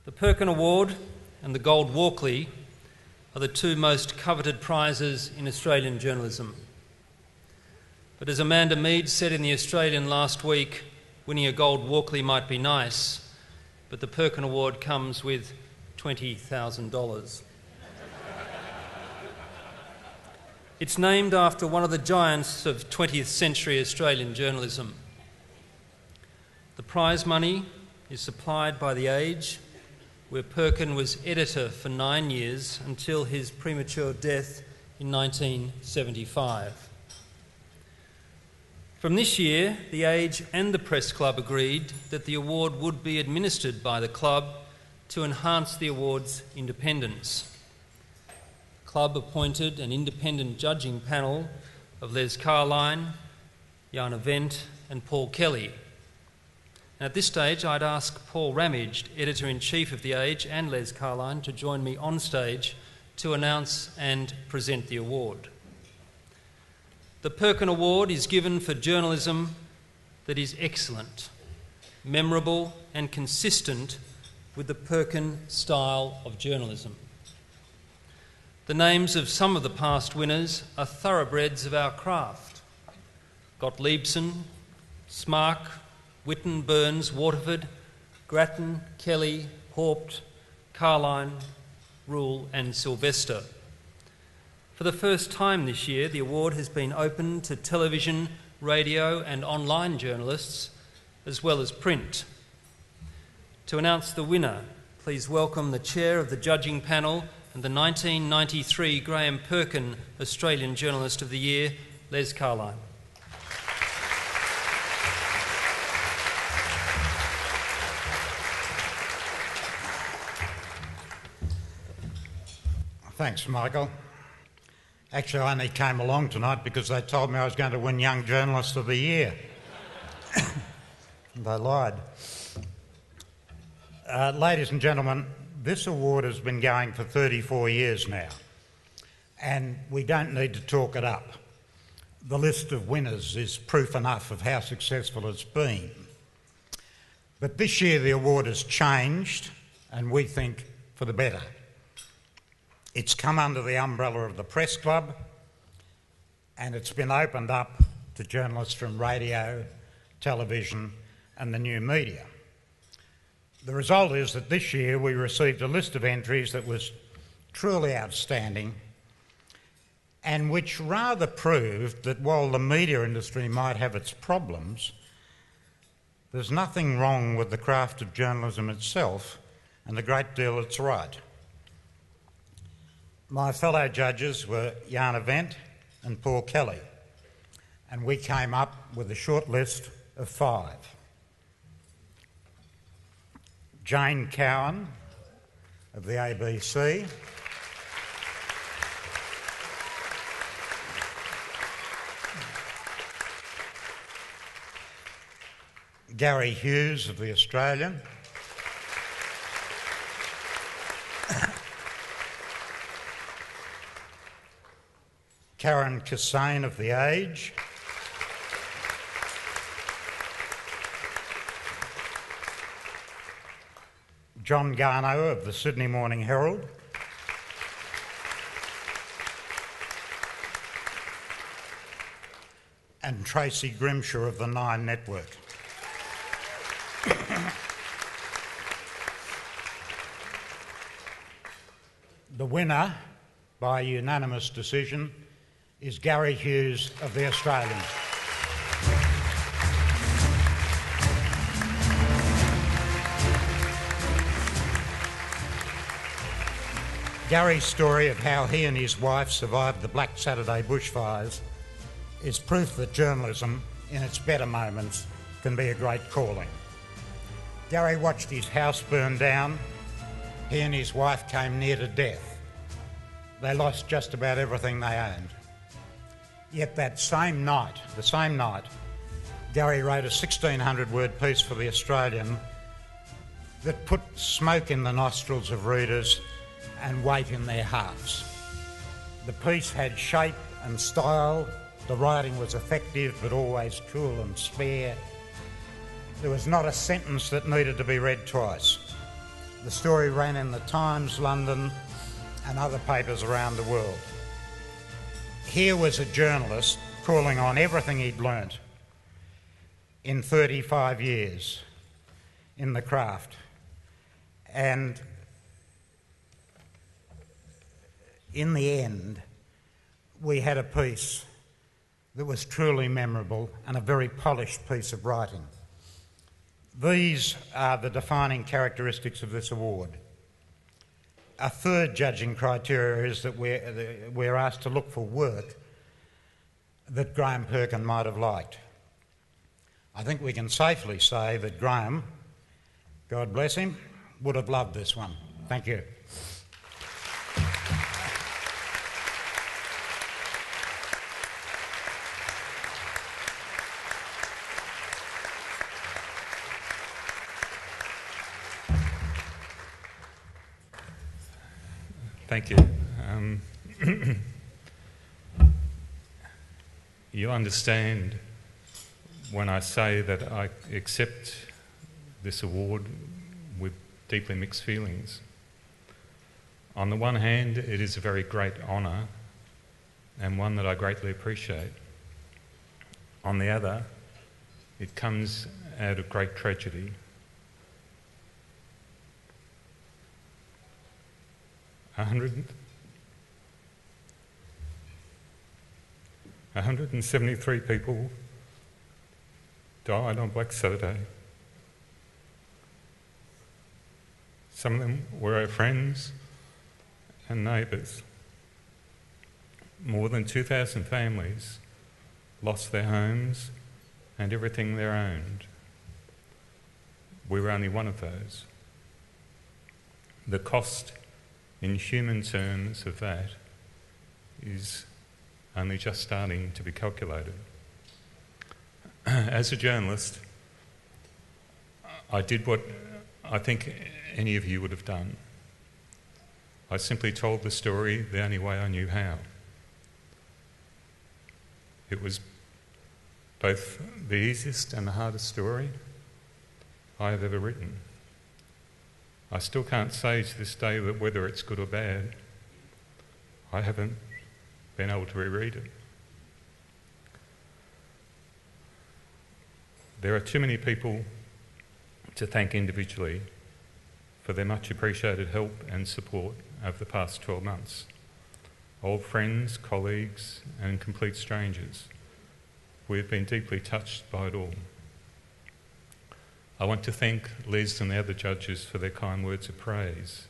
The Perkin Award and the Gold Walkley are the two most coveted prizes in Australian journalism. But as Amanda Mead said in The Australian last week, winning a Gold Walkley might be nice, but the Perkin Award comes with $20,000. It's named after one of the giants of 20th century Australian journalism. The prize money is supplied by The Age, where Perkin was editor for 9 years until his premature death in 1975. From this year, The Age and the Press Club agreed that the award would be administered by the club to enhance the award's independence. The club appointed an independent judging panel of Les Carline, Jana Wendt and Paul Kelly. And at this stage, I'd ask Paul Ramage, Editor-in-Chief of The Age, and Les Carline to join me on stage to announce and present the award. The Perkin Award is given for journalism that is excellent, memorable and consistent with the Perkin style of journalism. The names of some of the past winners are thoroughbreds of our craft: Gottliebsen, Smark, Witten, Burns, Waterford, Grattan, Kelly, Haupt, Carline, Rule and Sylvester. For the first time this year, the award has been open to television, radio and online journalists, as well as print. To announce the winner, please welcome the chair of the judging panel and the 1993 Graham Perkin Australian Journalist of the Year, Les Carline. Thanks, Michael. Actually, I only came along tonight because they told me I was going to win Young Journalist of the Year. They lied. Ladies and gentlemen, this award has been going for 34 years now, and we don't need to talk it up. The list of winners is proof enough of how successful it's been. But this year the award has changed, and we think for the better. It's come under the umbrella of the Press Club, and it's been opened up to journalists from radio, television and the new media. The result is that this year we received a list of entries that was truly outstanding, and which rather proved that while the media industry might have its problems, there's nothing wrong with the craft of journalism itself, and a great deal that's right. My fellow judges were Jana Wendt and Paul Kelly, and we came up with a short list of 5. Jane Cowan of the ABC, Gary Hughes of the Australian, Karen Kassane of The Age, John Garno of the Sydney Morning Herald, and Tracy Grimshaw of the Nine Network. The winner, by unanimous decision, is Gary Hughes of The Australian. Gary's story of how he and his wife survived the Black Saturday bushfires is proof that journalism, in its better moments, can be a great calling. Gary watched his house burn down. He and his wife came near to death. They lost just about everything they owned. Yet that same night, Gary wrote a 1,600-word piece for The Australian that put smoke in the nostrils of readers and weight in their hearts. The piece had shape and style, the writing was effective but always cool and spare. There was not a sentence that needed to be read twice. The story ran in the Times, London, and other papers around the world. Here was a journalist calling on everything he'd learnt in 35 years in the craft. And in the end, we had a piece that was truly memorable and a very polished piece of writing. These are the defining characteristics of this award. A third judging criteria is that we're asked to look for work that Graham Perkin might have liked. I think we can safely say that Graham, God bless him, would have loved this one. Thank you. Thank you. You understand when I say that I accept this award with deeply mixed feelings. On the one hand, it is a very great honour and one that I greatly appreciate. On the other, it comes out of great tragedy. 173 people died on Black Saturday. Some of them were our friends and neighbours. More than 2,000 families lost their homes and everything they owned. We were only one of those. The cost in human terms of that is only just starting to be calculated. As a journalist, I did what I think any of you would have done. I simply told the story the only way I knew how. It was both the easiest and the hardest story I have ever written. I still can't say to this day that whether it's good or bad. I haven't been able to reread it. There are too many people to thank individually for their much appreciated help and support over the past 12 months. Old friends, colleagues, and complete strangers. We have been deeply touched by it all. I want to thank Liz and the other judges for their kind words of praise.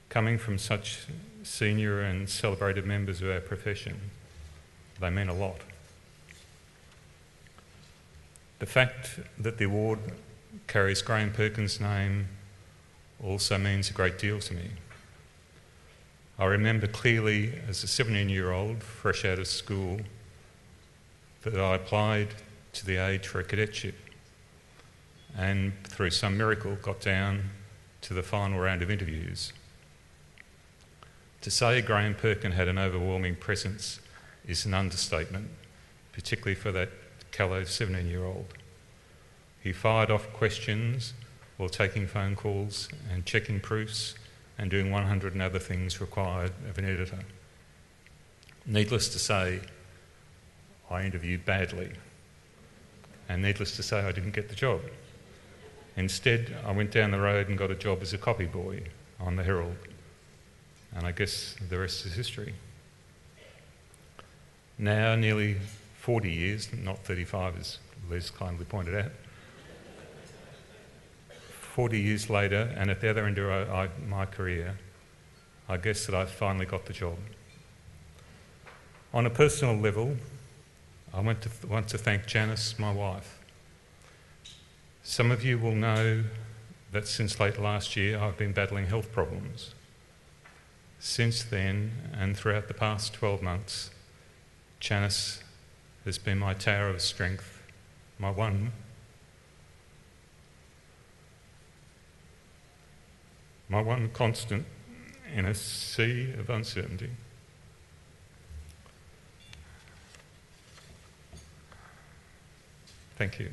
Coming from such senior and celebrated members of our profession, they mean a lot. The fact that the award carries Graham Perkin's name also means a great deal to me. I remember clearly as a 17-year-old, fresh out of school, that I applied to the age for a cadetship and through some miracle got down to the final round of interviews. To say Graham Perkin had an overwhelming presence is an understatement, particularly for that callow 17-year-old. He fired off questions while taking phone calls and checking proofs and doing 100 and other things required of an editor. Needless to say, I interviewed badly, and needless to say, I didn't get the job. Instead, I went down the road and got a job as a copy boy on the Herald, and I guess the rest is history. Now, nearly 40 years, not 35 as Les kindly pointed out, 40 years later, and at the other end of my career, I guess that I've finally got the job. On a personal level, I want to thank Janice, my wife. Some of you will know that since late last year I've been battling health problems. Since then, and throughout the past 12 months, Janice has been my tower of strength, my one constant in a sea of uncertainty. Thank you.